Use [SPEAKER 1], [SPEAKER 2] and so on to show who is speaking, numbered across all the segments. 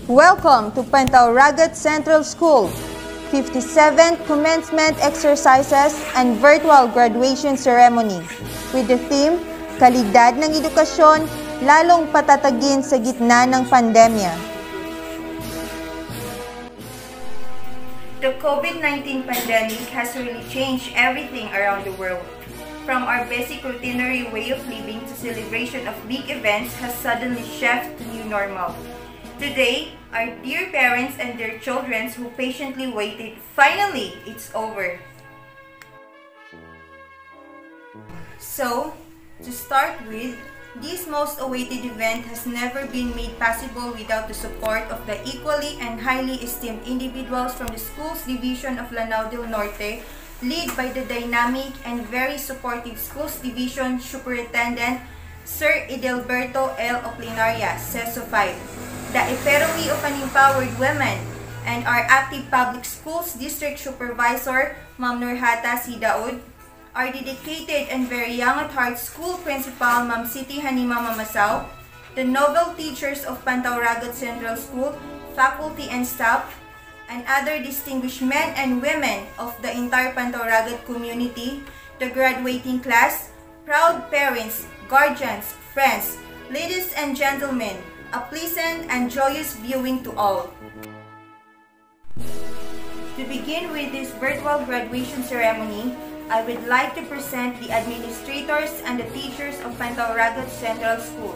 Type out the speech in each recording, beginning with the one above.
[SPEAKER 1] Welcome to Pantauragat Central School, 57th commencement exercises and virtual graduation ceremony with the theme, Kalidad ng Edukasyon, lalong patatagin sa gitna ng pandemya.
[SPEAKER 2] The COVID-19 pandemic has really changed everything around the world. From our basic routinary way of living to celebration of big events has suddenly shifted to new normal. Today, our dear parents and their children who patiently waited, finally, it's over. So, to start with, this most awaited event has never been made possible without the support of the equally and highly esteemed individuals from the Schools Division of Lanao del Norte, led by the dynamic and very supportive Schools Division Superintendent Sir Edelberto L. Oplinaria, CESO 5. The epitome of an empowered woman, and our active public schools district supervisor, Ma'am Nurhata C. Daud, our dedicated and very young at heart school principal, Ma'am Siti Hanima Mamasaw, the noble teachers of Pantauragat Central School, faculty and staff, and other distinguished men and women of the entire Pantauragat community, the graduating class, proud parents, guardians, friends, ladies and gentlemen, a pleasant and joyous viewing to all. To begin with this virtual graduation ceremony, I would like to present the administrators and the teachers of Pantauragat Central School.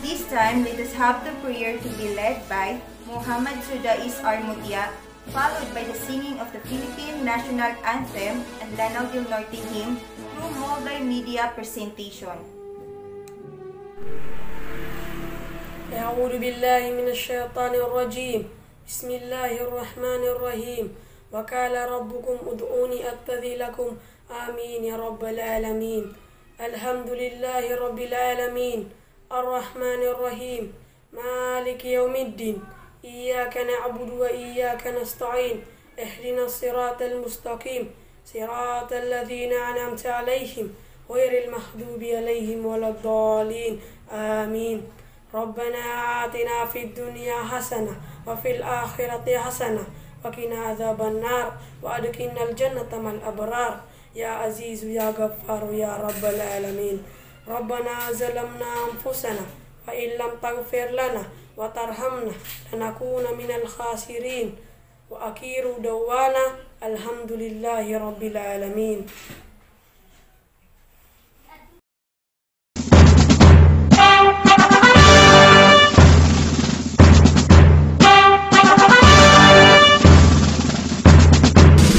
[SPEAKER 2] This time, let us have the prayer to be led by Muhammad Sudais Armutia, followed by the singing of the Philippine National Anthem and Lanao del Norte hymn through multimedia presentation.
[SPEAKER 3] أعوذ بالله من الشيطان الرجيم بسم الله الرحمن الرحيم وقال ربكم ادعوني أستجب لكم آمين يا رب العالمين الحمد لله رب العالمين الرحمن الرحيم مالك يوم الدين إياك نعبد وإياك نستعين اهدنا الصراط المستقيم صراط الذين أنعمت عليهم غير المغضوب عليهم ولا الضالين آمين ربنا آتنا في الدنيا حسنة وفي الآخرة حسنة وقنا عذاب النار وأدخلنا الجنة مع الأبرار يا عزيز يا غفار يا رب العالمين ربنا ظلمنا أنفسنا فإن لم تغفر لنا وترحمنا لنكون من الخاسرين وأخير دعوانا الحمد لله رب العالمين.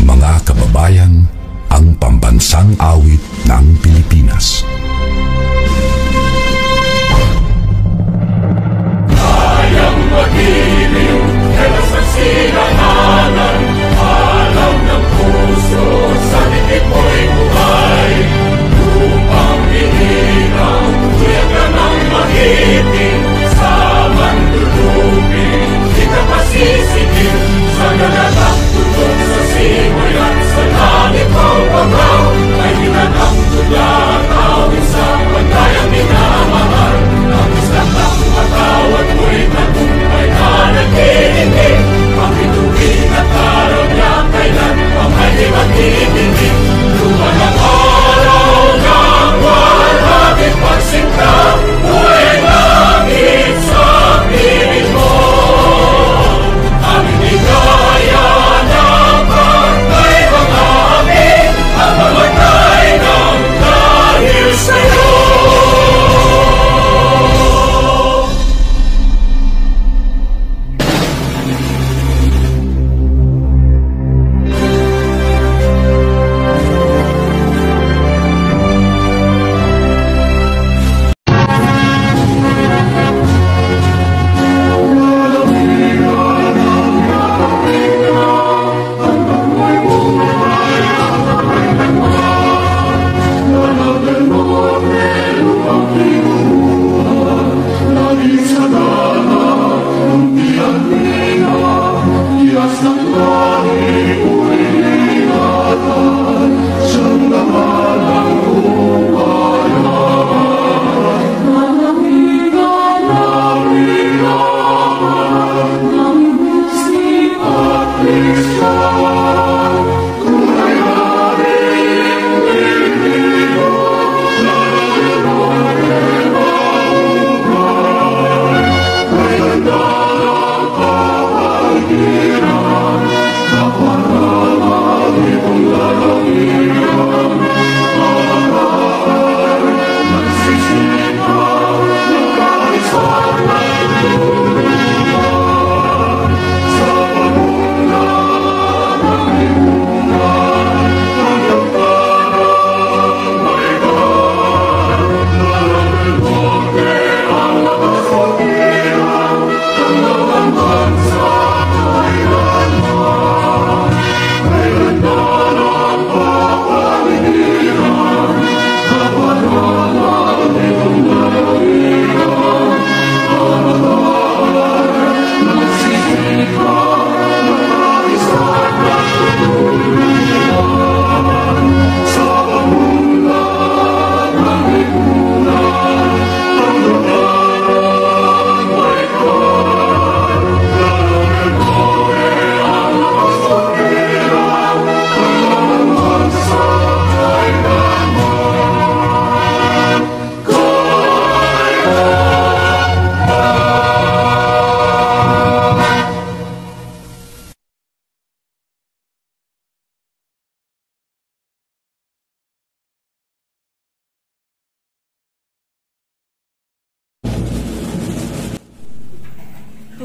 [SPEAKER 4] Mga kababayan, ang pambansang awit ng Pilipinas.
[SPEAKER 5] Kayang magiliw, kaya sa silanganan, alam ng puso, sa dikit mo'y buhay. Upang ihirang, kuya ka ng magiting, sa mandulupin, di ka pasisigil, sa nalatang tutok sa simoy at sa langit mo babaw, ay ginanang tula at awin sa pagkayang minamahal. Ang isang ng matawad mo'y tagumpay na nagkikinig, pakituwin at araw niya kailan pang ay di magkikinig. Lumalang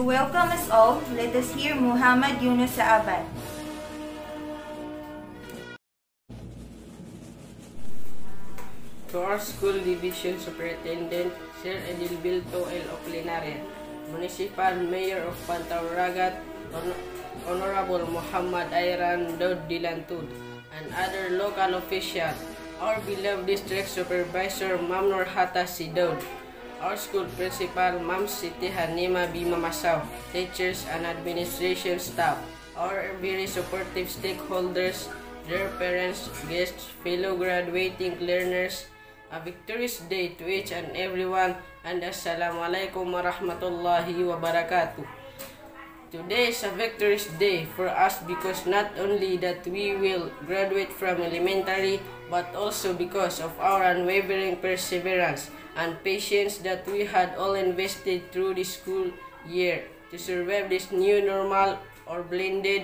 [SPEAKER 2] To welcome us all, let us hear Muhammad Yunus Saabad.
[SPEAKER 6] To our school division superintendent, Sir Edilberto L. Oclinaria, Municipal Mayor of Pantauragat, Honorable Muhammad Ayran Dod Dilantud, and other local officials, our beloved district supervisor, Ma'am Nurhata Sidod, our school principal, Ma'am Siti Hanima Bima Masaw, teachers and administration staff, our very supportive stakeholders, their parents, guests, fellow graduating learners, a victorious day to each and everyone, and Assalamualaikum warahmatullahi wabarakatuh. Today is a victorious day for us because not only that we will graduate from elementary, but also because of our unwavering perseverance and patience that we had all invested through this school year to survive this new normal or blended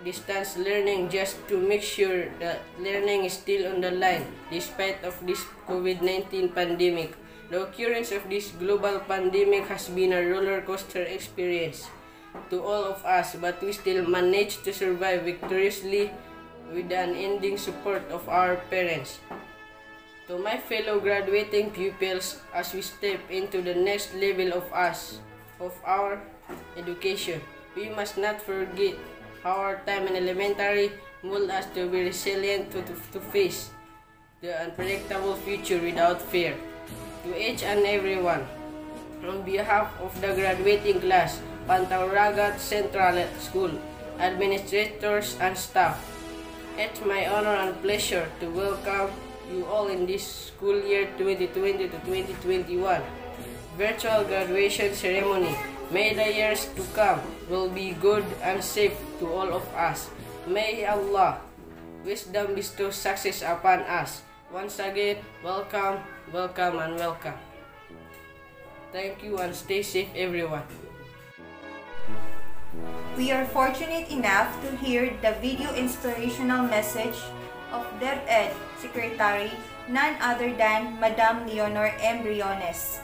[SPEAKER 6] distance learning, just to make sure that learning is still on the line despite of this COVID-19 pandemic. The occurrence of this global pandemic has been a roller coaster experience to all of us, but we still managed to survive victoriously with the unending support of our parents. To my fellow graduating pupils, as we step into the next level of our education, we must not forget how our time in elementary molded us to be resilient to face the unpredictable future without fear. To each and everyone, on behalf of the graduating class, Pantauragat Central School, administrators and staff, it's my honor and pleasure to welcome you all in this school year 2020 to 2021 virtual graduation ceremony. May the years to come will be good and safe to all of us. May Allah wisdom bestow success upon us. Once again, welcome, welcome, and welcome. Thank you and stay safe, everyone.
[SPEAKER 2] We are fortunate enough to hear the video inspirational message of DepEd Secretary, none other than Madam Leonor M. Briones.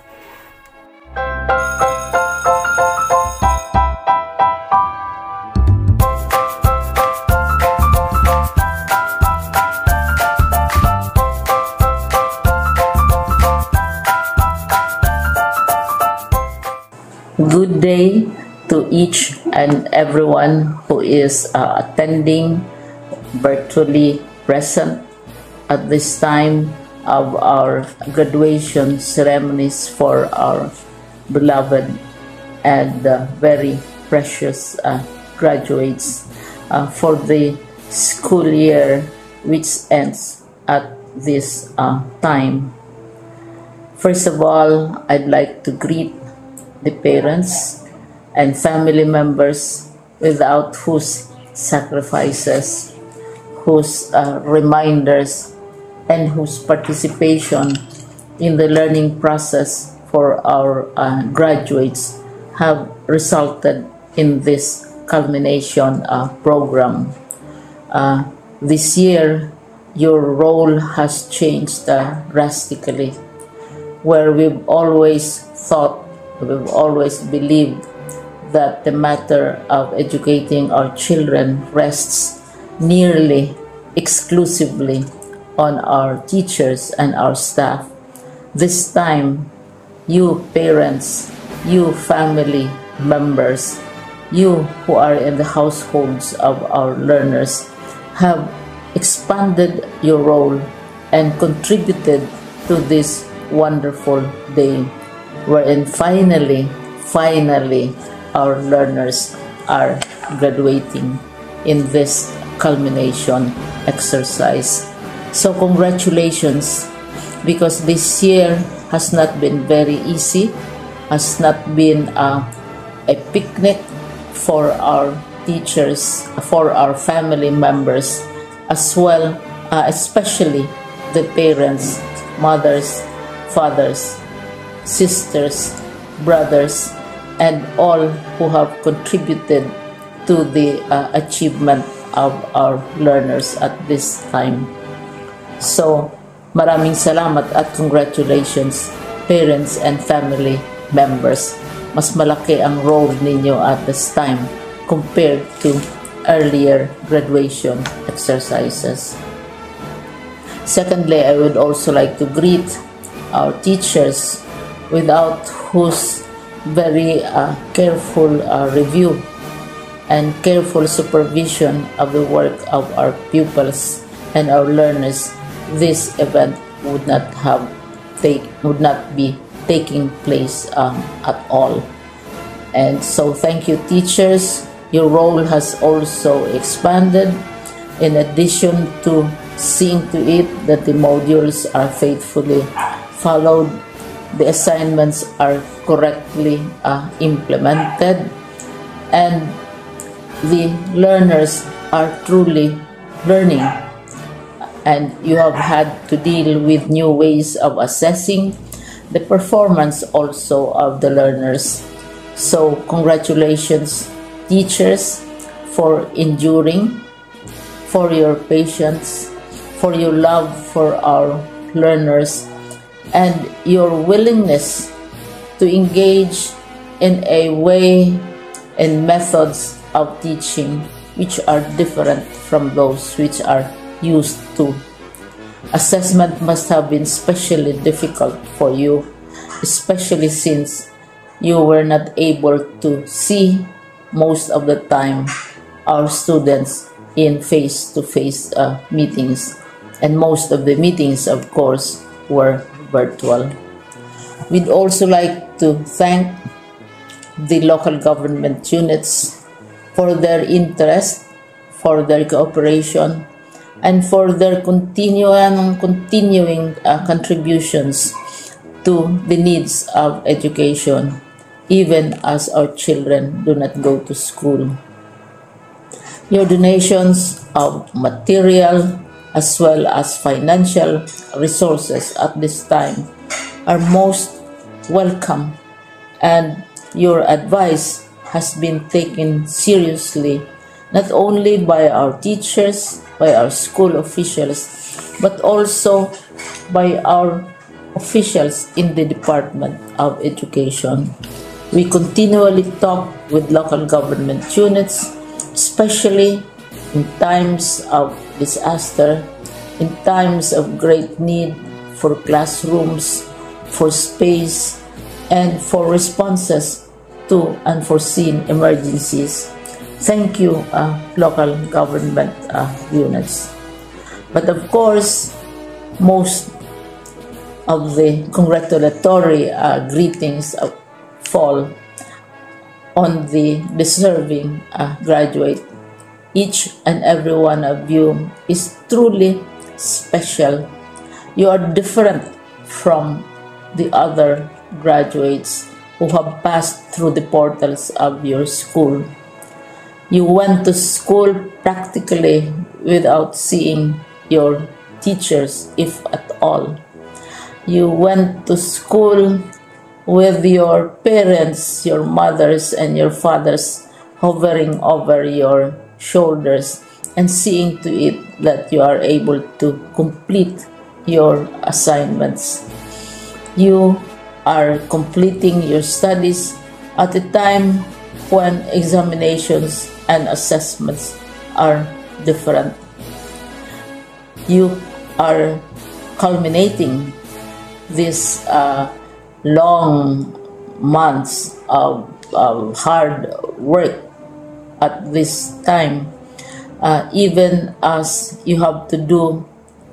[SPEAKER 7] Good day to each and everyone who is attending virtually present at this time of our graduation ceremonies for our beloved and very precious graduates for the school year which ends at this time. First of all, I'd like to greet the parents and family members without whose sacrifices, whose reminders, and whose participation in the learning process for our graduates have resulted in this culmination program. This year, your role has changed drastically, where we've always believed that the matter of educating our children rests nearly exclusively on our teachers and our staff. This time, you parents, you family members, you who are in the households of our learners have expanded your role and contributed to this wonderful day, wherein finally our learners are graduating in this culmination exercise. So congratulations, because this year has not been very easy, has not been a picnic for our teachers, for our family members, as well, especially the parents, mothers, fathers, sisters, brothers, and all who have contributed to the achievement of our learners at this time. So, maraming salamat at congratulations, parents and family members. mas malaki ang role ninyo at this time compared to earlier graduation exercises. Secondly, I would also like to greet our teachers, without whose very careful review and careful supervision of the work of our pupils and our learners, this event would not be taking place at all. And so thank you, teachers. Your role has also expanded, in addition to seeing to it that the modules are faithfully followed, the assignments are correctly implemented, and the learners are truly learning. And you have had to deal with new ways of assessing the performance also of the learners. So congratulations, teachers, for enduring, for your patience, for your love for our learners, and your willingness to engage in a way and methods of teaching which are different from those which are used to. Assessment must have been especially difficult for you, especially since you were not able to see most of the time our students in face-to-face meetings, and most of the meetings, of course, were virtual. We'd also like to thank the local government units for their interest, for their cooperation, and for their continuing contributions to the needs of education, even as our children do not go to school. Your donations of material as well as financial resources at this time are most welcome, and your advice has been taken seriously not only by our teachers, by our school officials, but also by our officials in the Department of Education. We continually talk with local government units, especially in times of disaster, in times of great need for classrooms, for space, and for responses to unforeseen emergencies. Thank you, local government units. But of course, most of the congratulatory greetings fall on the deserving graduate. Each and every one of you is truly special. You are different from the other graduates who have passed through the portals of your school. You went to school practically without seeing your teachers, if at all. You went to school with your parents, your mothers and your fathers hovering over your shoulders and seeing to it that you are able to complete your assignments. You are completing your studies at a time when examinations and assessments are different. You are culminating these long months of hard work at this time, even as you have to do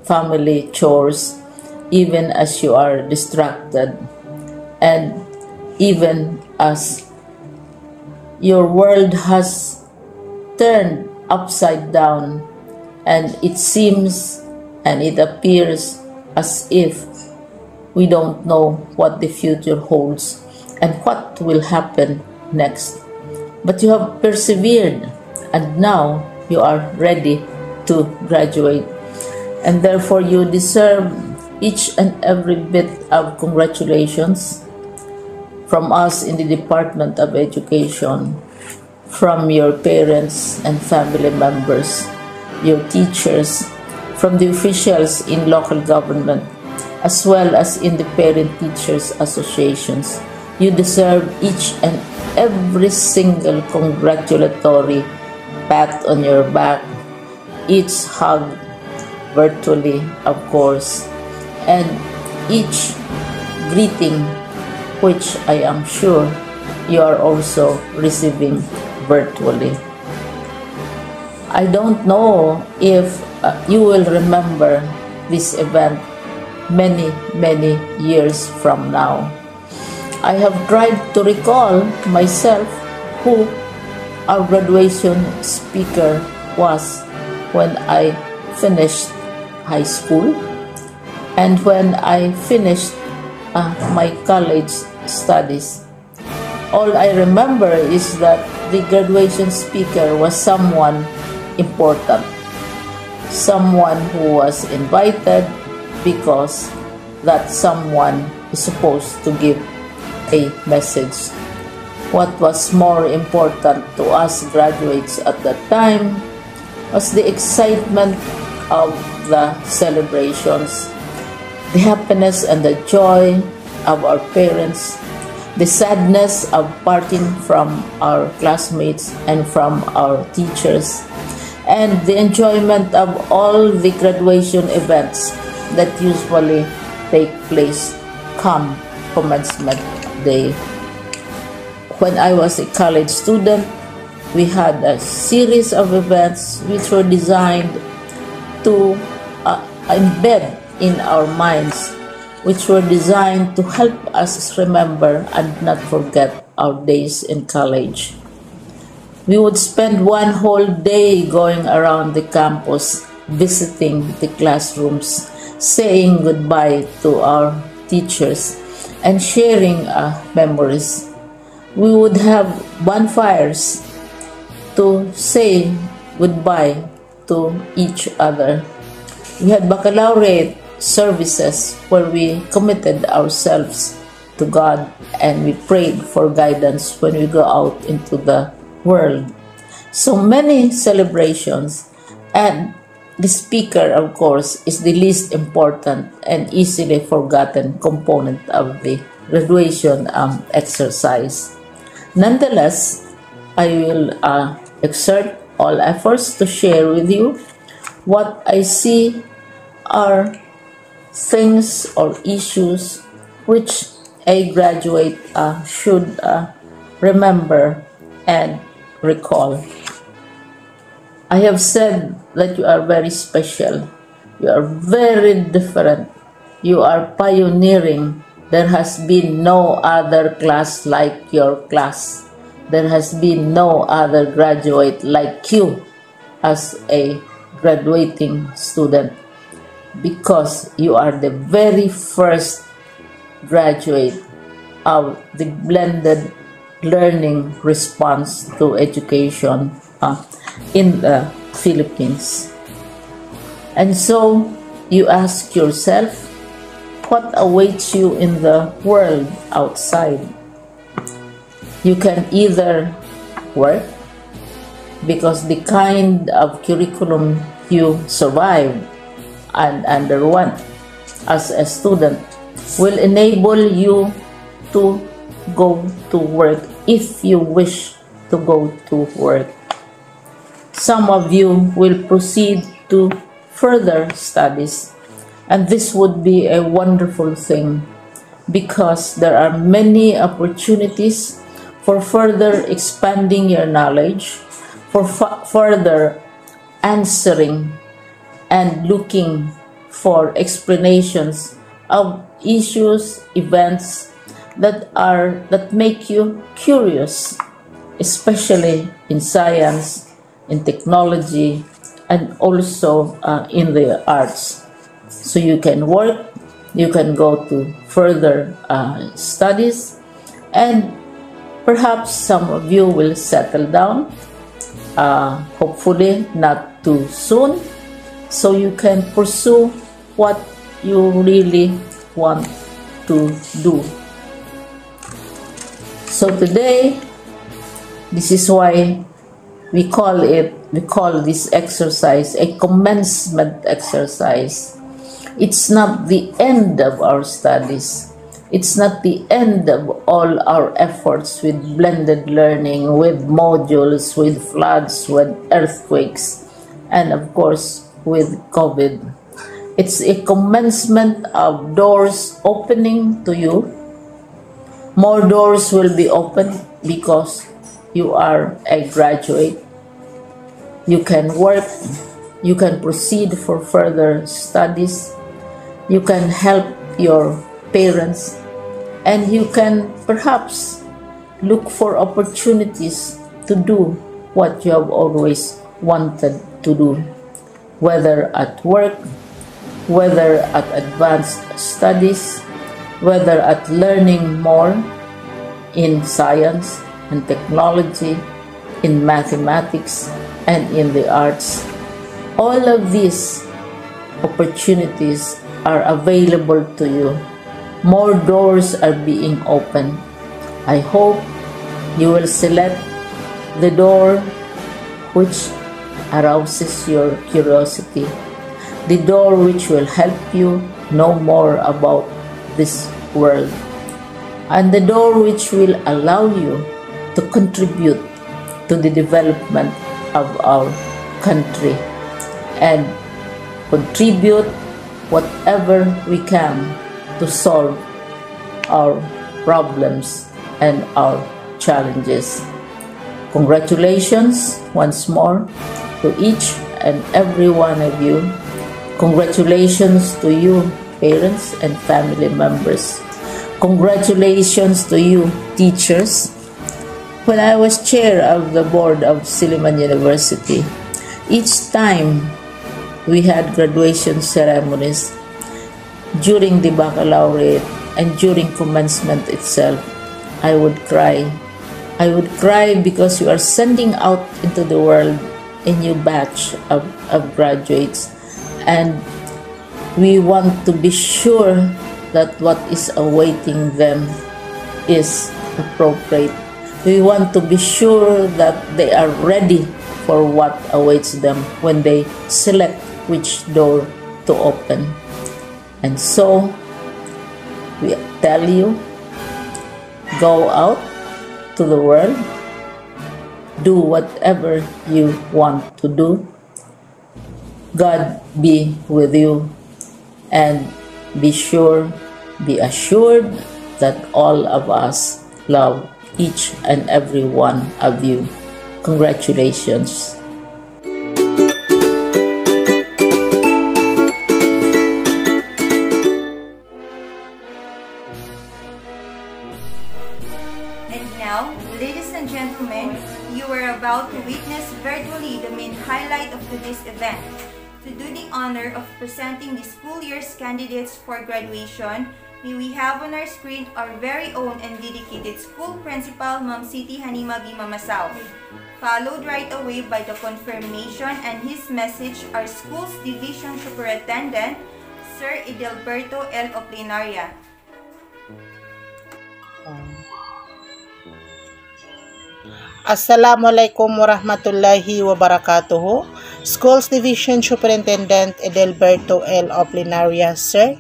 [SPEAKER 7] family chores, even as you are distracted, and even as your world has turned upside down, and it seems and it appears as if we don't know what the future holds and what will happen next. But you have persevered, and now you are ready to graduate, and therefore you deserve each and every bit of congratulations from us in the Department of Education, from your parents and family members, your teachers, from the officials in local government, as well as in the parent-teachers associations, You deserve each and every single congratulatory pat on your back, each hug, virtually of course, and each greeting, which I am sure you are also receiving virtually. I don't know if you will remember this event many years from now. I have tried to recall myself who our graduation speaker was when I finished high school and when I finished my college studies. All I remember is that the graduation speaker was someone important, someone who was invited because that someone is supposed to give a message. What was more important to us graduates at that time was the excitement of the celebrations, the happiness and the joy of our parents, the sadness of parting from our classmates and from our teachers, and the enjoyment of all the graduation events that usually take place come commencement day. When I was a college student, we had a series of events which were designed to embed in our minds, which were designed to help us remember and not forget our days in college. We would spend one whole day going around the campus, visiting the classrooms, saying goodbye to our teachers, and sharing memories. We would have bonfires to say goodbye to each other. We had baccalaureate services where we committed ourselves to God and we prayed for guidance when we go out into the world. So many celebrations, and the speaker, of course, is the least important and easily forgotten component of the graduation exercise. Nonetheless, I will exert all efforts to share with you what I see are things or issues which a graduate should remember and recall. I have said that you are very special. You are very different. You are pioneering. There has been no other class like your class. There has been no other graduate like you as a graduating student, because you are the very first graduate of the blended learning response to education in the Philippines. And so you ask yourself, what awaits you in the world outside? You can either work, because the kind of curriculum you survived and underwent as a student will enable you to go to work if you wish to go to work. Some of you will proceed to further studies, and this would be a wonderful thing because there are many opportunities for further expanding your knowledge, for further answering and looking for explanations of issues, events that make you curious, especially in science, in technology, and also in the arts. So you can work, you can go to further studies, and perhaps some of you will settle down, hopefully not too soon, so you can pursue what you really want to do. So today, this is why we call this exercise a commencement exercise. It's not the end of our studies. It's not the end of all our efforts with blended learning, with modules, with floods, with earthquakes, and of course with COVID. It's a commencement of doors opening to you. More doors will be opened because you are a graduate. You can work, you can proceed for further studies, you can help your parents, and you can perhaps look for opportunities to do what you have always wanted to do, whether at work, whether at advanced studies, whether at learning more in science and technology, in mathematics, and in the arts. All of these opportunities are available to you. More doors are being opened. I hope you will select the door which arouses your curiosity, the door which will help you know more about this world, and the door which will allow you to contribute to the development of our country and contribute whatever we can to solve our problems and our challenges. Congratulations once more to each and every one of you. Congratulations to you, parents and family members. Congratulations to you, teachers. When I was chair of the board of Silliman University, each time we had graduation ceremonies, during the baccalaureate and during commencement itself, I would cry. I would cry because we are sending out into the world a new batch of graduates, and we want to be sure that what is awaiting them is appropriate. We want to be sure that they are ready for what awaits them when they select which door to open. And so, we tell you, go out to the world, do whatever you want to do. God be with you, and be assured that all of us love each and every one of you. Congratulations.
[SPEAKER 2] And now, ladies and gentlemen, you are about to witness virtually the main highlight of today's event. To do the honor of presenting the school year's candidates for graduation, may we have on our screen our very own and dedicated school principal, Ma'am Siti Hanima B. Mamasaw, followed right away by the confirmation and his message, our school's division superintendent, Sir Edelberto L. Oplinaria.
[SPEAKER 8] Assalamualaikum warahmatullahi wabarakatuh. Schools Division Superintendent Edelberto L. Oplinaria, sir.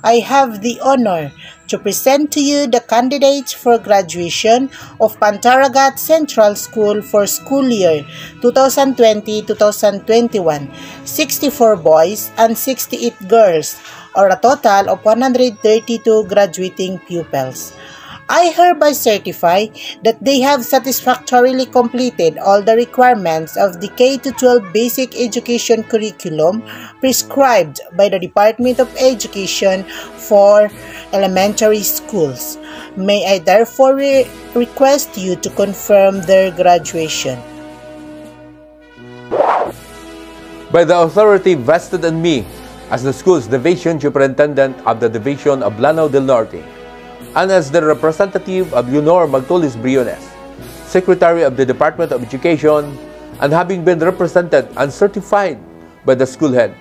[SPEAKER 8] I have the honor to present to you the candidates for graduation of Pantaragat Central School for school year 2020-2021, 64 boys and 68 girls, or a total of 132 graduating pupils. I hereby certify that they have satisfactorily completed all the requirements of the K-12 basic education curriculum prescribed by the Department of Education for elementary schools. May I therefore request you to confirm their graduation.
[SPEAKER 9] By the authority vested in me as the school's division superintendent of the Division of Lanao del Norte, and as the representative of Leonor Magtolis Briones, Secretary of the Department of Education, and having been represented and certified by the school head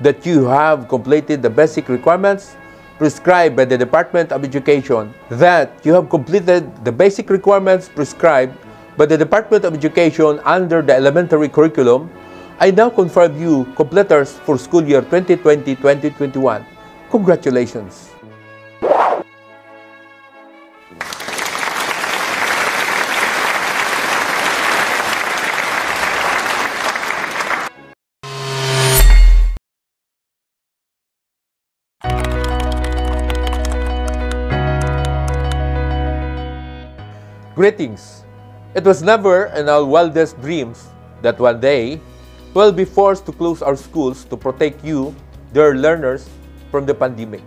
[SPEAKER 9] that you have completed the basic requirements prescribed by the Department of Education, that you have completed the basic requirements prescribed by the Department of Education under the elementary curriculum, I now confirm you completers for school year 2020-2021. Congratulations! Greetings. It was never in our wildest dreams that one day we'll be forced to close our schools to protect you, dear learners, from the pandemic.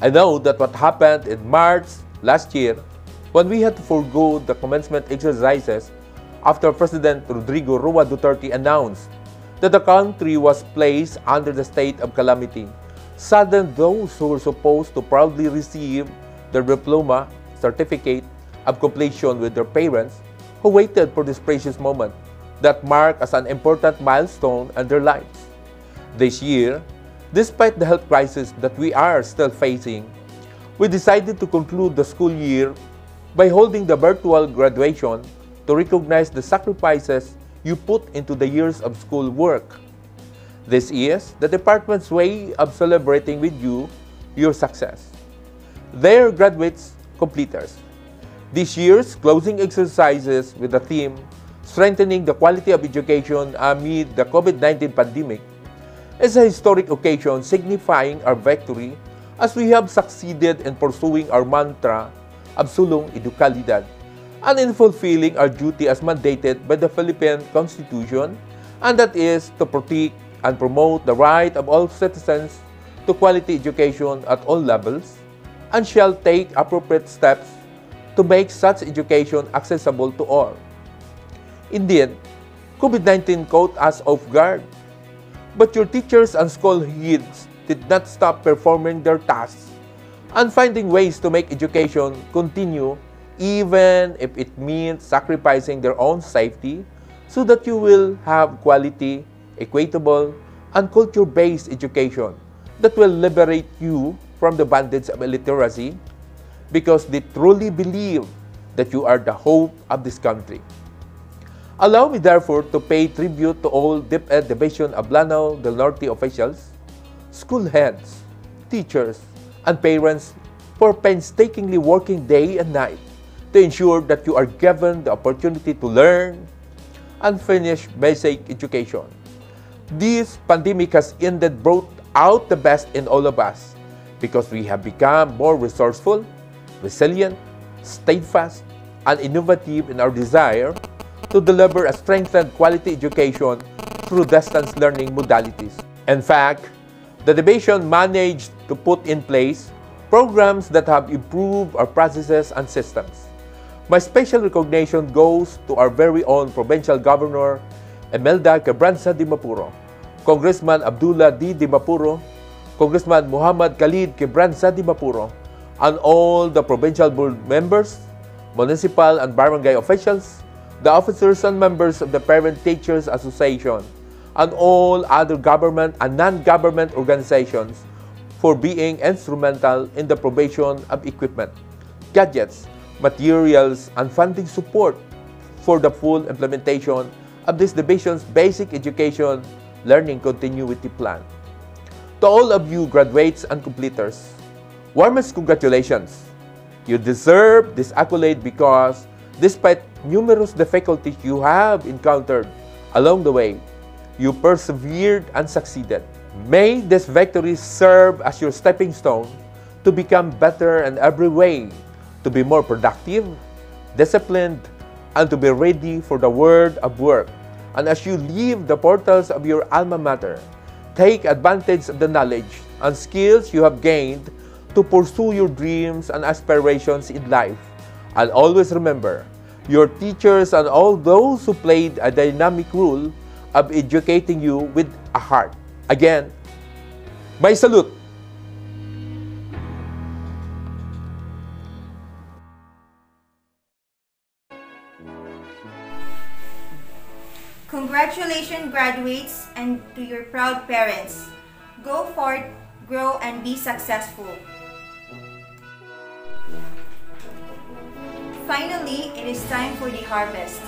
[SPEAKER 9] I know that what happened in March last year when we had to forego the commencement exercises after President Rodrigo Roa Duterte announced that the country was placed under the state of calamity, saddened those who were supposed to proudly receive their diploma certificate of completion with their parents who waited for this precious moment that marked as an important milestone in their lives. This year, despite the health crisis that we are still facing, we decided to conclude the school year by holding the virtual graduation to recognize the sacrifices you put into the years of school work. This is the department's way of celebrating with you your success. Their graduates, completers. This year's closing exercises with the theme Strengthening the Quality of Education Amid the COVID-19 Pandemic is a historic occasion signifying our victory as we have succeeded in pursuing our mantra of Sulong Edukalidad and in fulfilling our duty as mandated by the Philippine Constitution, and that is to protect and promote the right of all citizens to quality education at all levels, and shall take appropriate steps to make such education accessible to all. Indeed, COVID-19 caught us off guard, but your teachers and school heads did not stop performing their tasks and finding ways to make education continue even if it means sacrificing their own safety so that you will have quality, equitable, and culture-based education that will liberate you from the bondage of illiteracy, because they truly believe that you are the hope of this country. Allow me therefore to pay tribute to all DepEd Division of Lanao del Norte officials, school heads, teachers, and parents for painstakingly working day and night to ensure that you are given the opportunity to learn and finish basic education. This pandemic has indeed brought out the best in all of us because we have become more resourceful, resilient, steadfast, and innovative in our desire to deliver a strengthened quality education through distance learning modalities. In fact, the division managed to put in place programs that have improved our processes and systems. My special recognition goes to our very own Provincial Governor, Imelda Quebranza de Mapuro, Congressman Abdullah D. de Mapuro, Congressman Muhammad Khalid Quebranza de Mapuro, and all the provincial board members, municipal and barangay officials, the officers and members of the Parent Teachers Association, and all other government and non-government organizations for being instrumental in the provision of equipment, gadgets, materials, and funding support for the full implementation of this division's basic education learning continuity plan. To all of you graduates and completers, warmest congratulations. You deserve this accolade because despite numerous difficulties you have encountered along the way, you persevered and succeeded. May this victory serve as your stepping stone to become better in every way, to be more productive, disciplined, and to be ready for the world of work. And as you leave the portals of your alma mater, take advantage of the knowledge and skills you have gained to pursue your dreams and aspirations in life. And always remember, your teachers and all those who played a dynamic role of educating you with a heart. Again, my salute.
[SPEAKER 2] Congratulations, graduates, and to your proud parents. Go forth, grow, and be successful. Finally, it is time for the harvest.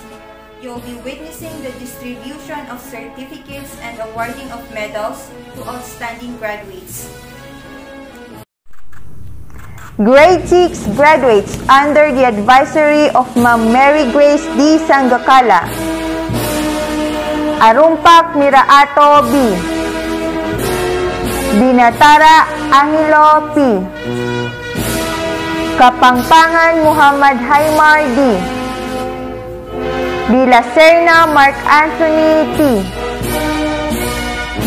[SPEAKER 2] You'll be witnessing the distribution of certificates and awarding of medals to outstanding graduates.
[SPEAKER 1] Grade 6 graduates under the advisory of Ma'am Mary Grace D. Sangakala, Arumpak Miraato B, Binatara Angelo P, Kapangpangan Muhammad Haimar D, Di La Serna Mark Anthony T.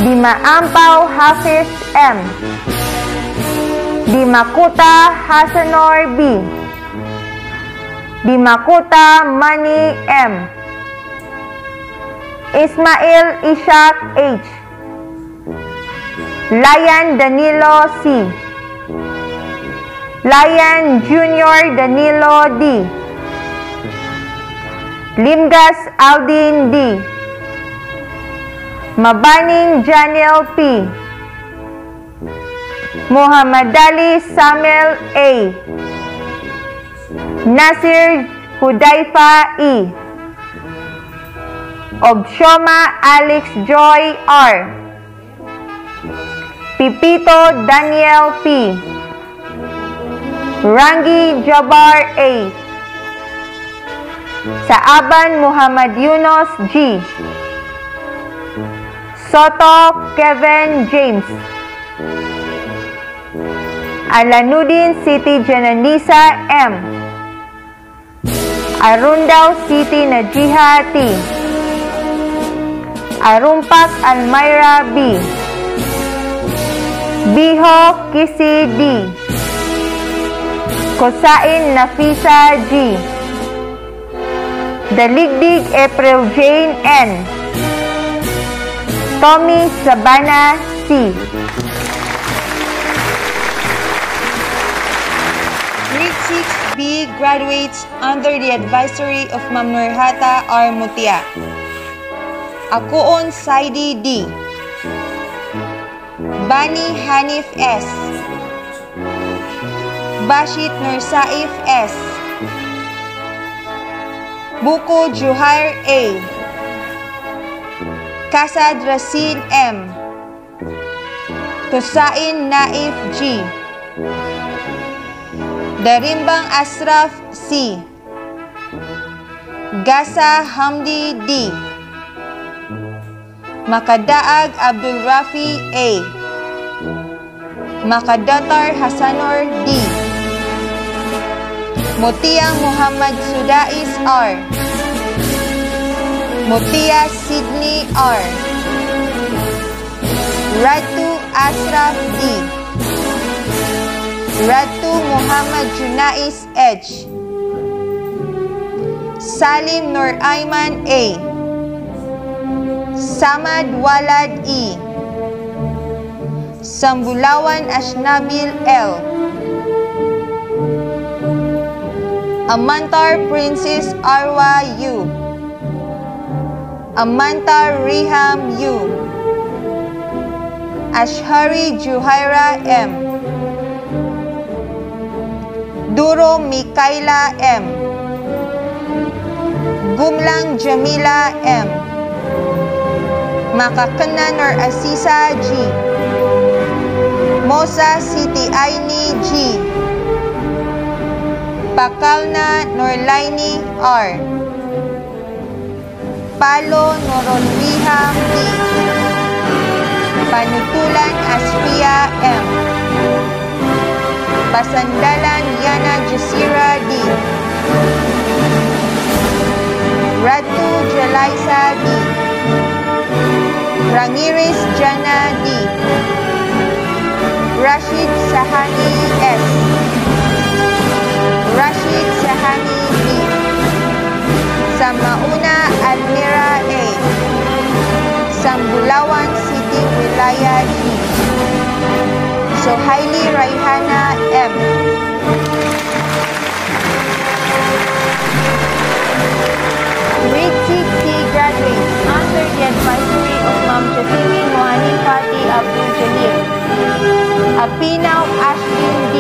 [SPEAKER 1] Di Maampaw Hafiz M. Di Makuta Hasanor B. Di Makuta Mani M. Ismail Ishak H. Layan Danilo C. Layan Junior Danilo D. Limgas Aldin D. Mabaning Janel P. Muhammad Ali Samuel A. Nasir Hudaifa E. Obshoma Alex Joy R. Pipito Daniel P. Rangi Jabar A. Saaban Muhammad Yunus G. Soto Kevin James. Alanuddin Siti Jananisa M. Arundao Siti Najiha T. Arumpak Almayra B. Biho Kisi D. Kosain Nafisa G. Daligdig April Jane N. Tommy Sabana C.
[SPEAKER 2] Grade 6B graduates under the advisory of Ma'am Nurhata R. Mutia. Akuon Saidi D. Bani Hanif S. Bashit Nursaif S. Buko Juhair A. Kasad Rasid M. Tusain Naif G. Darimbang Asraf C. Gasa Hamdi D. Makadaag Abdul Rafi A. Makadatar Hasanor D. Mutia Muhammad Sudais R. Mutia Sydney R. Ratu Asraf D. Ratu Muhammad Junais H. Salim Nur Aiman A. Samad Walad E. Sambulawan Ashnabil L. Amantar Princess Arwa U. Amantar Riham U. Ashhari Juhaira M. Duro Mikaila M. Gumlang Jamila M. Makakana Nur Asisa G. Mosa Siti Aini G. Pakalna Norlaini R. Palo Noronwiham D. Panutulan Asfia M. Pasandalan Yana Jasira D. Ratu Jalaisa D. Rangiris Jana D. Rashid Sahani S. Rashid Sahani D. Samauna Almira A. Sambulawan City Wilaya D. Sohaili Raihana M. Grade 6C graduates under the advisory of Ma'am Jafimi Mohani Fati Abdul Jalil. Apinaw Ashlyn D.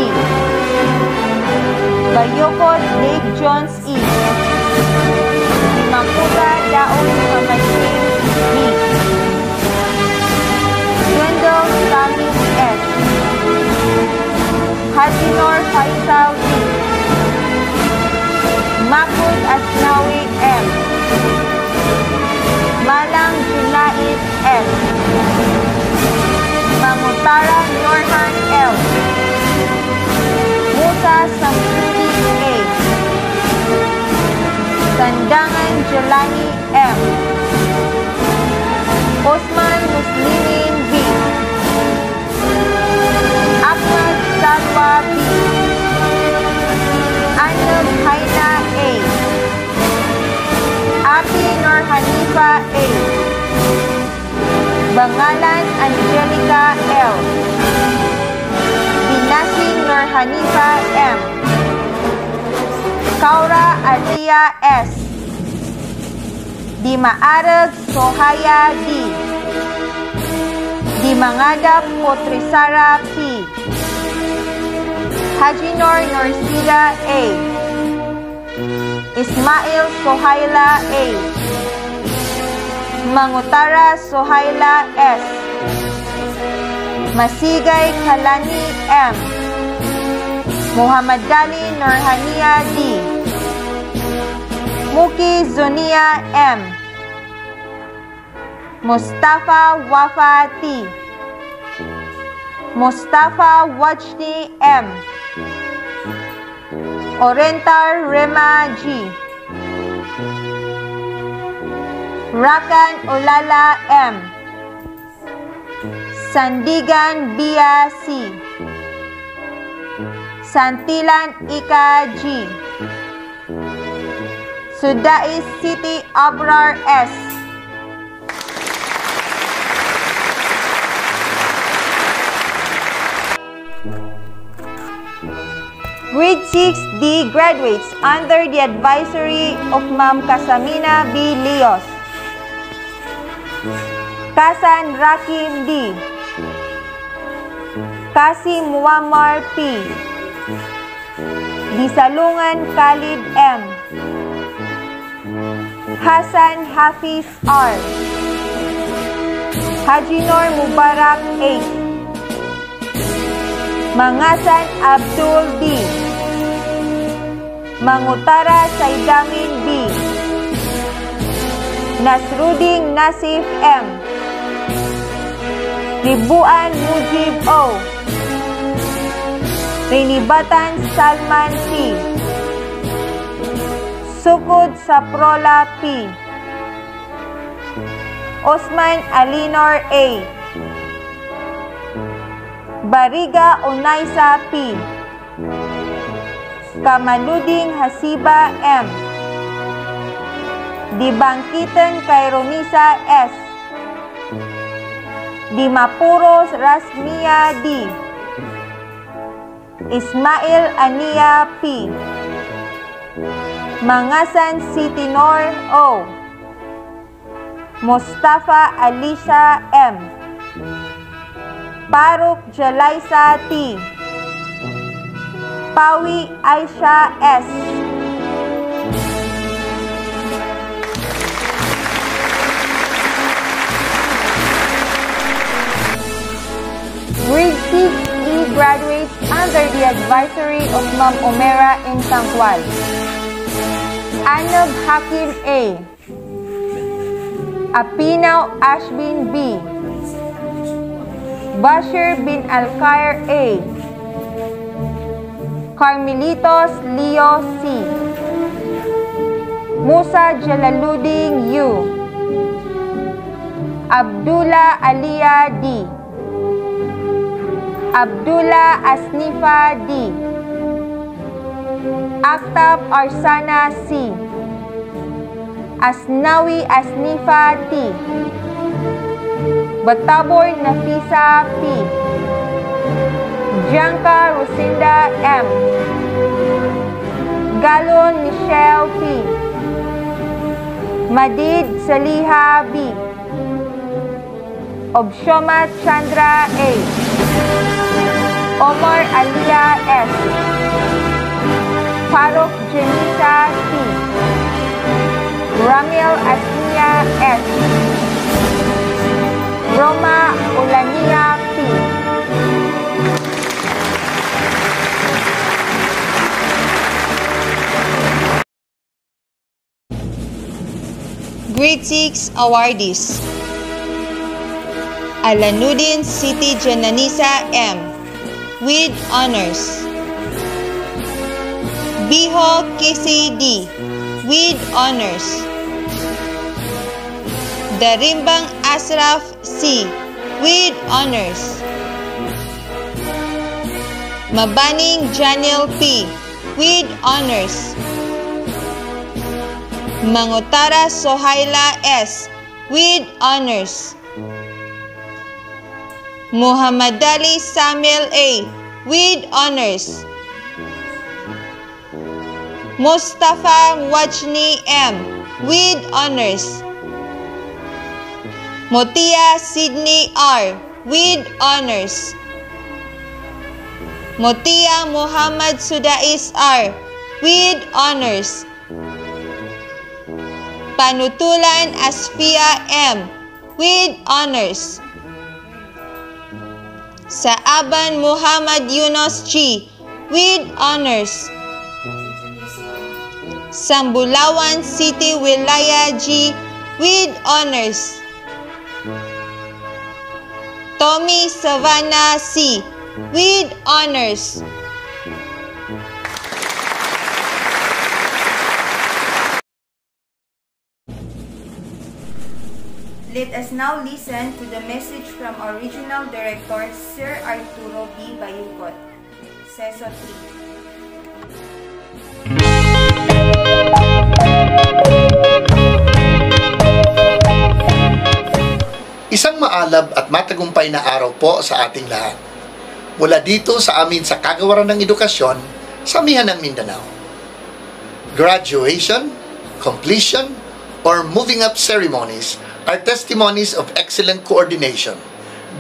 [SPEAKER 2] Bayokot Dave Jones E. Makuta Daon Muhammad James B. Swindle Samis S. Hatinor Faisal D. Makud Asnawi M. Malang Junais S. Mamutara Norhan L. Musa Samsudi A. Sandangan
[SPEAKER 1] Jelani M. Osman Muslimin B. Ahmad Salwa B. Anab Haina A. Api Nur Hanifa A. Bangalan Angelica L. Binasing Nur Hanifa M. Kaura Alia S. Dimaarag Sohaya D. Dimangadap Potrisara P. Hajinor Norsida A. Ismail Sohaila A. Mangutara Sohaila S. Masigay Kalani M. Muhammad Dali Nurhania D. Muki Zonia M. Mustafa Wafa T. Mustafa Wajdi M. Orientar Rema G. Rakan Olala M. Sandigan Bia C. Santilan Ika G. Sudais City Abrar S. Grade 6D graduates under the advisory of Ma'am Kasamina B. Leos. Kasan Rakim D. Kasim Muammar P. Disalungan Khalid M. Hasan Hafiz R. Hajinor Mubarak A. Mangasan Abdul D. Mangutara Saidamin B. Nasruddin Nasif M. Ribuan Mujib O. Rinibatan Salman P. Sukod Saprola P. Osman Alinor A. Bariga Onaisa P. Kamaluding Hasiba M. Dibangkitan Kaironisa S. Dimapuros Rasmia D. Ismail Ania P. Mangasan Sitinor O. Mustafa Alisha M. Paruk Jalaisa T. Pawi Aisha S. Grade 6E graduates under the advisory of Ma'am Omera in Tangkwal. Anab Hakim A. Apinaw Ashbin B. Bashir bin Alkair A. Carmelitos Leo C. Musa Jalaluddin U. Abdullah Alia D. Abdullah Asnifa D. Aktab Arsana C. Asnawi Asnifa T. Batabor Nafisa P. Janka Rosinda M. Galon Michelle P. Madid Saliha B. Obshoma Chandra A. Omar Alia S. Farok Jenisa C. Ramil Asnia S. Roma Ulania P.
[SPEAKER 2] Grade 6 awardees: Alanuddin Siti Jananisa M. with honors. Biho Kisi D. with honors.
[SPEAKER 1] Darimbang Asraf C. with honors. Mabaning Janiel P. with honors. Mangutara Sohaila S. with honors. Muhammad Ali Samuel A. with honors. Mustafa Wajni M. with honors. Motia Sidney R. with honors. Motia Muhammad Sudais R. with honors. Panutulan Asfia M. with honors. Saaban Muhammad Yunus G. with honors. Sambulawan City Wilaya G. with honors. Tommy Savannah C. with honors.
[SPEAKER 2] Let us now listen to the message from our Regional Director, Sir Arturo B. Bayukot. Seso 3.
[SPEAKER 10] Isang maalab at matagumpay na araw po sa ating lahat. Mula dito sa amin sa Kagawaran ng Edukasyon sa Amihan ng Mindanao. Graduation, completion, or moving up ceremonies are testimonies of excellent coordination,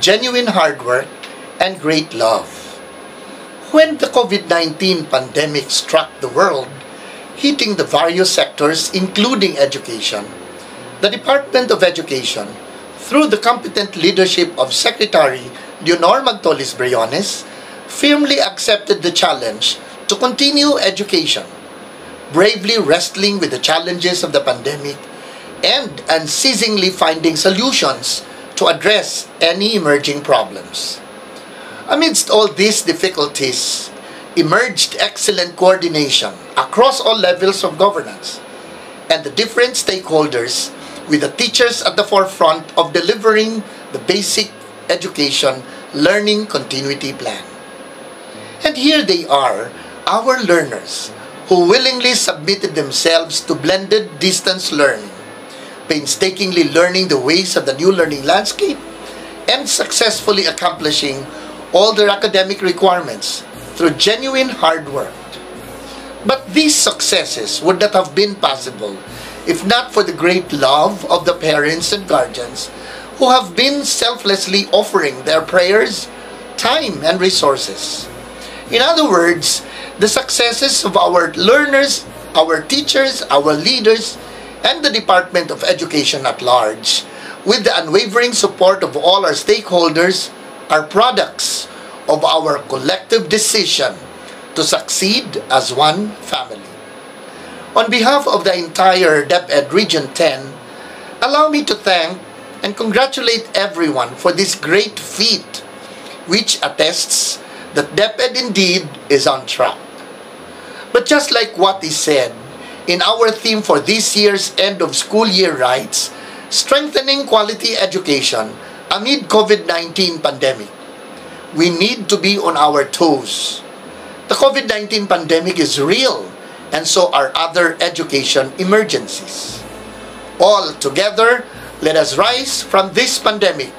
[SPEAKER 10] genuine hard work, and great love. When the COVID-19 pandemic struck the world, hitting the various sectors including education, the Department of Education, through the competent leadership of Secretary Leonor Magtolis-Briones, firmly accepted the challenge to continue education, bravely wrestling with the challenges of the pandemic and unceasingly finding solutions to address any emerging problems. Amidst all these difficulties, emerged excellent coordination across all levels of governance and the different stakeholders, with the teachers at the forefront of delivering the basic education learning continuity plan. And here they are, our learners, who willingly submitted themselves to blended distance learning, painstakingly learning the ways of the new learning landscape, and successfully accomplishing all their academic requirements through genuine hard work. But these successes would not have been possible if not for the great love of the parents and guardians who have been selflessly offering their prayers, time, and resources. In other words, the successes of our learners, our teachers, our leaders, and the Department of Education at large, with the unwavering support of all our stakeholders, are products of our collective decision to succeed as one family. On behalf of the entire DepEd Region 10, allow me to thank and congratulate everyone for this great feat, which attests that DepEd indeed is on track. But just like what is said in our theme for this year's end of school year rights, strengthening quality education amid COVID-19 pandemic, we need to be on our toes. The COVID-19 pandemic is real, and so are other education emergencies. All together, let us rise from this pandemic,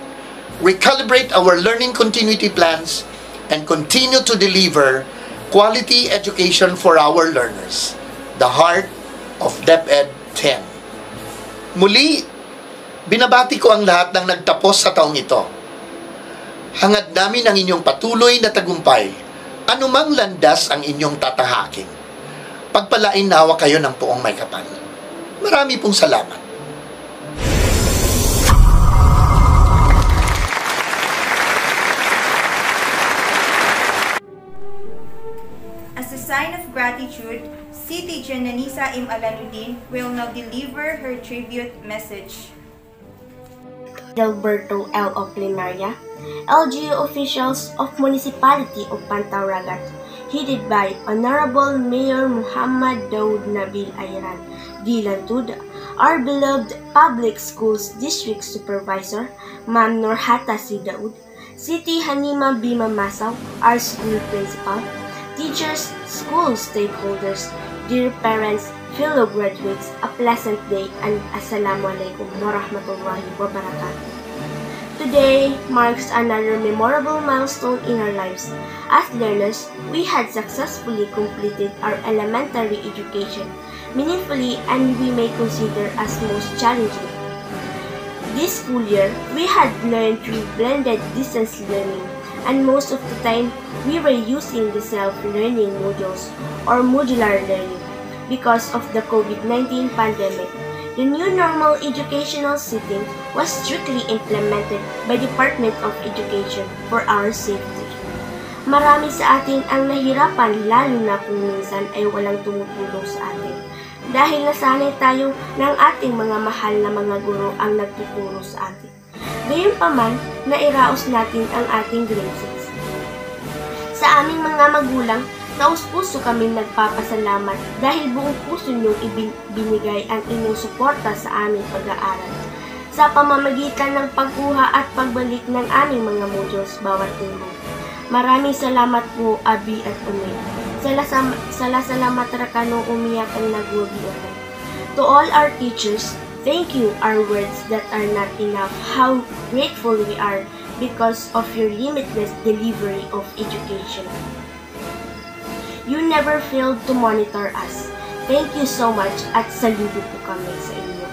[SPEAKER 10] recalibrate our learning continuity plans, and continue to deliver quality education for our learners, the heart of DepEd 10. Muli, binabati ko ang lahat ng nagtapos sa taong ito. Hangad namin ang inyong patuloy na tagumpay, anumang landas ang inyong tatahakin. Pagpalain nawa kayo ng poong may kapal. Marami pong salamat.
[SPEAKER 2] As a sign of gratitude, City Jananisa M. Alanuddin will now deliver her tribute message.
[SPEAKER 11] Alberto L. of Plenaria, LGU officials of Municipality of Pantauragat, headed by Honorable Mayor Muhammad Daud Nabil Ayran, Dilantuda, our beloved Public Schools District Supervisor, Ma'am Nurhata C. Daud, Siti Hanima B. Mamasaw, our school principal, teachers, school stakeholders, dear parents, fellow graduates, a pleasant day and Assalamualaikum warahmatullahi wabarakatuh. Today marks another memorable milestone in our lives. As learners, we had successfully completed our elementary education meaningfully and we may consider as most challenging. This school year, we had learned through blended distance learning and most of the time, we were using the self-learning modules or modular learning because of the COVID-19 pandemic. The new normal educational setting was strictly implemented by Department of Education for our safety. Marami sa atin ang nahirapan lalo na kung minsan ay walang tumutulong sa atin. Dahil nasanay tayo ng ating mga mahal na mga guro ang nagtuturo sa atin. Gayunpaman, nairaos natin ang ating grade 6. Sa aming mga magulang, taus-puso kami nagpapasalamat dahil buong puso niyong binigay ang inyong suporta sa aming pag-aaral. Sa pamamagitan ng pagkuha at pagbalik ng aming mga modules bawat linggo. Maraming salamat po, Abi at Umi. Salamat rakano umiyak ang nagwabiyakan. To all our teachers, thank you are words that are not enough. How grateful we are because of your limitless delivery of education. You never failed to monitor us. Thank you so much at saludo po kami sa inyo.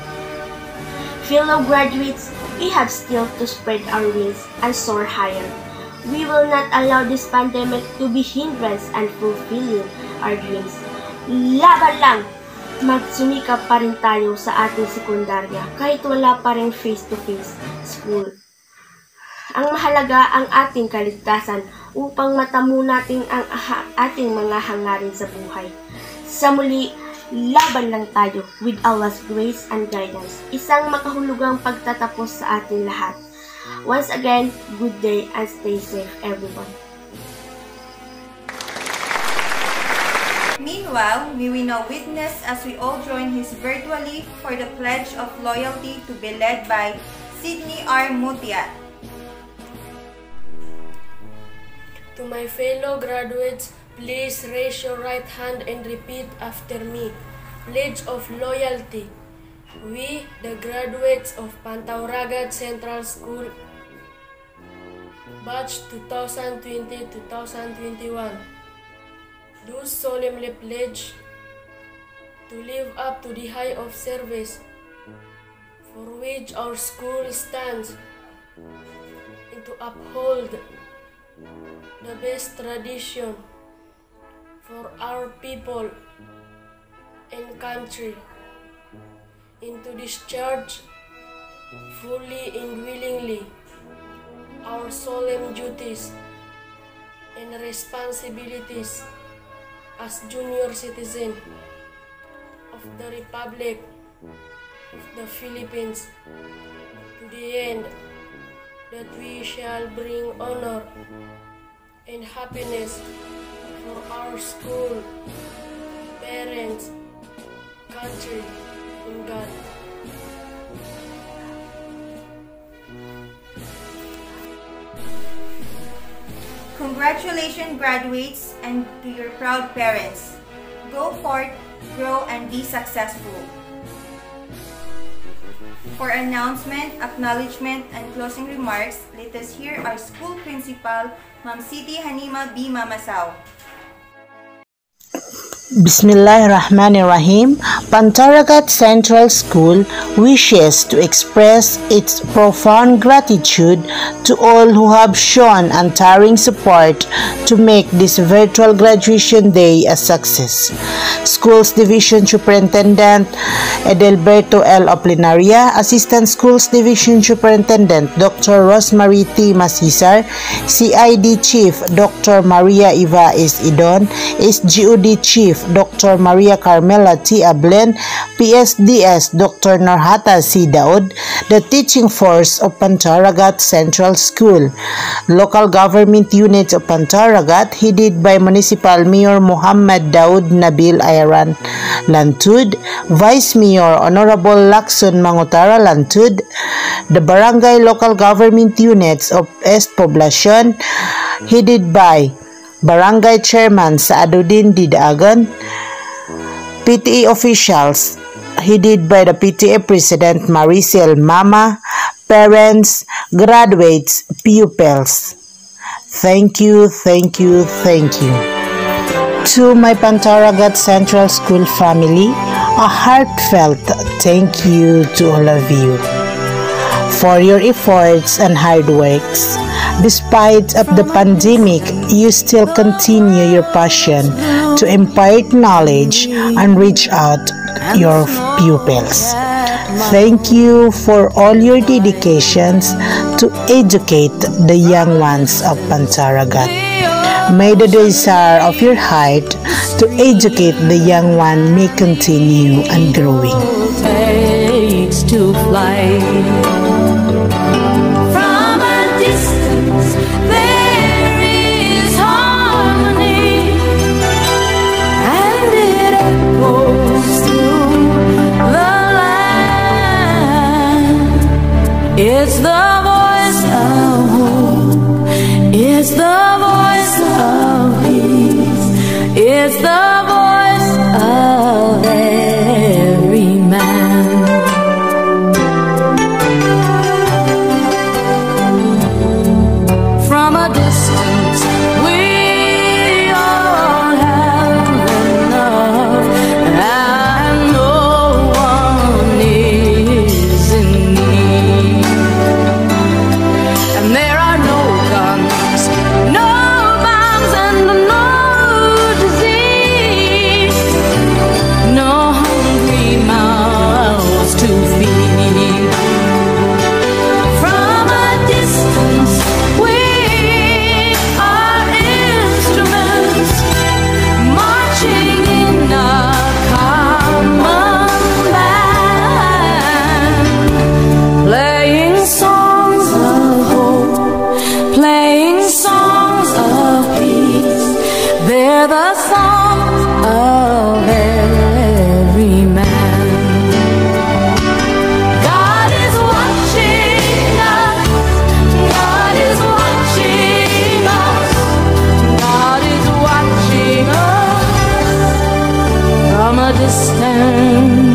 [SPEAKER 11] Fellow graduates, we have still to spread our wings and soar higher. We will not allow this pandemic to be hindrance and fulfilling our dreams. Laban lang! Magsumikap pa rin tayo sa ating sekundarya kahit wala pa rin face-to-face school. Ang mahalaga ang ating kaligtasan upang matamo natin ang ating mga hangarin sa buhay. Sa muli, laban lang tayo with Allah's grace and guidance. Isang makahulugang pagtatapos sa ating lahat. Once again, good day and stay safe everyone.
[SPEAKER 2] Meanwhile, may we now witness as we all join his virtually for the Pledge of Loyalty to be led by Sydney R. Mutiat.
[SPEAKER 3] To my fellow graduates, please raise your right hand and repeat after me. Pledge of Loyalty. We, the graduates of Pantauragat Central School, Batch 2020-2021, do solemnly pledge to live up to the high of service for which our school stands and to uphold the best tradition for our people and country, and to discharge fully and willingly our solemn duties and responsibilities as junior citizen of the Republic of the Philippines to the end that we shall bring honor and happiness for our school, parents, country, and God.
[SPEAKER 2] Congratulations, graduates, and to your proud parents. Go forth, grow, and be successful. For announcement, acknowledgement, and closing remarks, let us hear our school principal, Ma'am Siti Hanima B. Mamasaw.
[SPEAKER 8] Bismillahirrahmanirrahim. Pantauragat Central School wishes to express its profound gratitude to all who have shown untiring support to make this virtual graduation day a success. Schools Division Superintendent Edelberto L. Oplinaria, Assistant Schools Division Superintendent Dr. Rosemary T. Masisar, CID Chief Dr. Maria Eva S. Idon, SGOD Chief Dr. Maria Carmela T. Ablen, PSDS Dr. Norhata C. Daud, the teaching force of Pantaragat Central School, local government units of Pantaragat headed by Municipal Mayor Muhammad Daud Nabil Ayran Lantud, Vice Mayor Honorable Lacson Mangutara Lantud, the barangay local government units of East Poblacion headed by Barangay Chairman Saaduddin Didagan, PTA officials headed by the PTA President Maricel Mama, parents, graduates, pupils. Thank you, thank you, thank you. To my Pantaragat Central School family, a heartfelt thank you to all of you for your efforts and hard works. Despite of the pandemic, you still continue your passion to impart knowledge and reach out your pupils. Thank you for all your dedications to educate the young ones of Pantaragat. May the desire of your heart to educate the young one may continue and growing.
[SPEAKER 12] Takes to fly. From a distance there is harmony, and it echoes through the land. It's the voice of hope, it's the voice of peace, it's the voice of every man. From a distance we all have enough, and no one is in need. And there are no guns, no bombs, and no disease, no hungry mouths to feed. From a distance we are instruments marching in a common band, playing songs of hope, playing songs of peace. They're the songs of every man. God is watching us, God is watching us, God is watching us from a distance.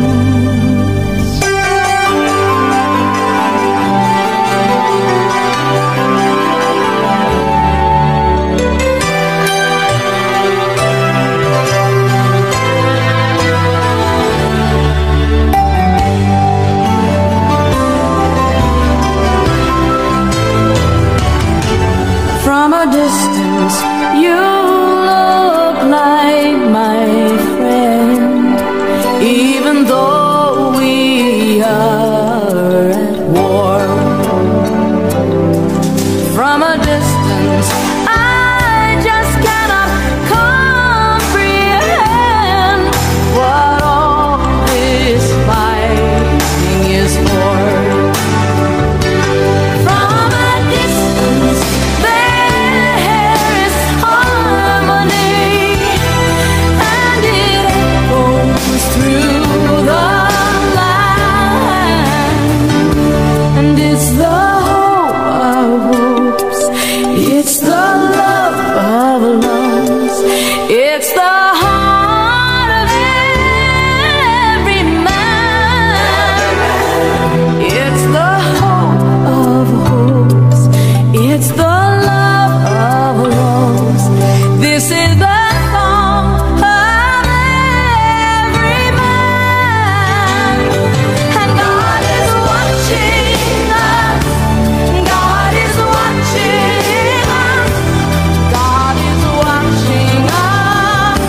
[SPEAKER 12] From a distance, you look like my friend, even though we are at war. From a distance, I just cannot comprehend what all this fighting is for. From a distance, there is harmony, and it echoes through the land. And it's the hope of hopes, it's the love of loves, it's the heart of every man. It's the hope of hopes, it's the love of loves. This is the song of every man. And God is watching us, God is watching us, God is watching us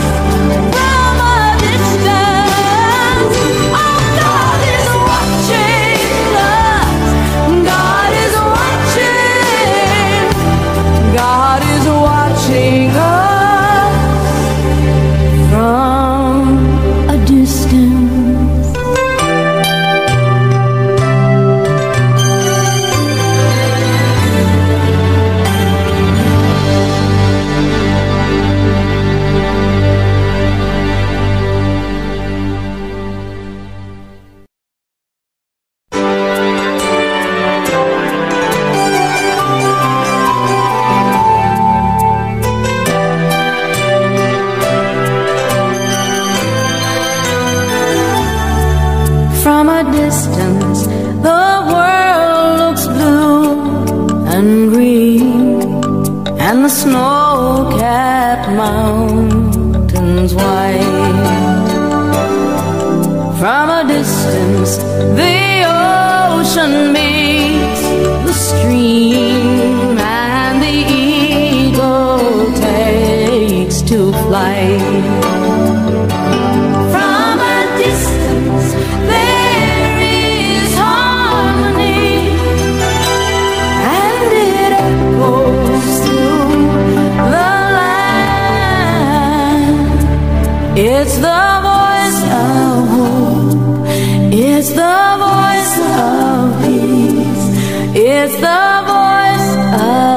[SPEAKER 12] from a distance. Oh, God is watching us, God is watching, God is watching us from and the snow-capped mountains white. From a distance, the ocean meets the stream, and the eagle takes to flight. From a distance, there is harmony, and it echoes through the land. It's the voice of hope, it's the voice of peace, it's the voice of